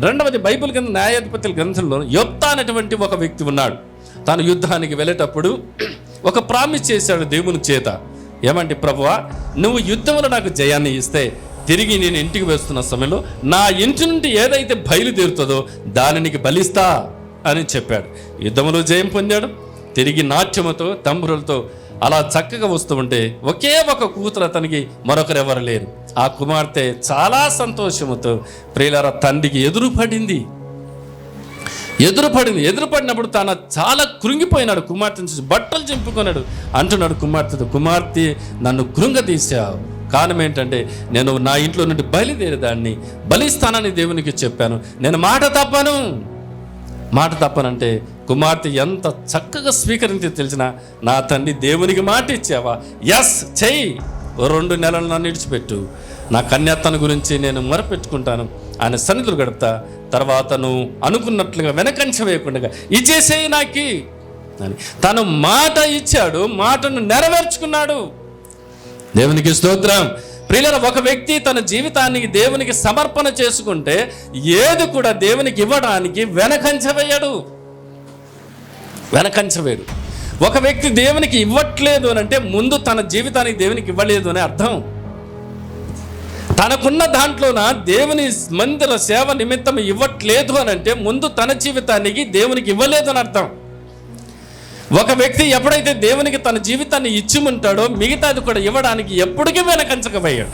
రెండవది, బైబిల్ కింద న్యాయాధిపతుల గ్రంథంలో యొప్తా అనేటువంటి ఒక వ్యక్తి ఉన్నాడు. తాను యుద్ధానికి వెళ్ళేటప్పుడు ఒక ప్రామిస్ చేశాడు దేవుని చేత. ఏమంటే, ప్రభువా, నువ్వు యుద్ధంలో నాకు జయాన్ని ఇస్తే తిరిగి నేను ఇంటికి వేస్తున్న సమయంలో నా ఇంటి నుండి ఏదైతే బయలుదేరుతుందో దానికి బలిస్తా అని చెప్పాడు. యుద్ధంలో జయం పొందాడు. తిరిగి నాట్యముతో తంబురులతో అలా చక్కగా వస్తూ ఉంటే ఒకే ఒక కూతురు అతనికి, మరొకరెవరు లేరు. ఆ కుమార్తె చాలా సంతోషముతో ప్రియులారా తండ్రికి ఎదురుపడింది. ఎదురుపడినప్పుడు తన చాలా కృంగిపోయినాడు. కుమార్తెను చూసి బట్టలు చింపుకున్నాడు. అంటున్నాడు కుమార్తెతో, కుమార్తె, నన్ను కృంగదీశావు. కారణం ఏంటంటే, నేను నా ఇంట్లో నుండి బయలుదేరేదాన్ని బలిస్తానని దేవునికి చెప్పాను. నేను మాట తప్పనంటే కుమార్తె ఎంత చక్కగా స్వీకరించి తెలిసిన, నా తండ్రి దేవునికి మాట ఇచ్చావా? ఎస్, చెయ్యి. 2 నెలలు నన్ను విడిచిపెట్టు, నా కన్యాత్తను గురించి నేను మొరపెట్టుకుంటాను, ఆయన సన్నిధులు గడుపుతా. తర్వాత నువ్వు అనుకున్నట్లుగా వెనకంచ వేయకుండా ఇచ్చేసేయి నాకి అని తను మాట ఇచ్చాడు. మాటను నెరవేర్చుకున్నాడు. దేవునికి స్తోత్రం. ప్రియులారా, ఒక వ్యక్తి తన జీవితానికి దేవునికి సమర్పణ చేసుకుంటే ఏది కూడా దేవునికి ఇవ్వడానికి వెనకంచవేయడు. ఒక వ్యక్తి దేవునికి ఇవ్వట్లేదు అని అంటే ముందు తన జీవితానికి దేవునికి ఇవ్వలేదు అని అర్థం. తనకున్న దాంట్లోన దేవుని మందిర సేవ నిమిత్తం ఇవ్వట్లేదు అని అంటే ముందు తన జీవితానికి దేవునికి ఇవ్వలేదు అని అర్థం. ఒక వ్యక్తి ఎప్పుడైతే దేవునికి తన జీవితాన్ని ఇచ్చి ఉంటాడో మిగతాది కూడా ఇవ్వడానికి ఎప్పటికీ వెనకంచకపోయాడు.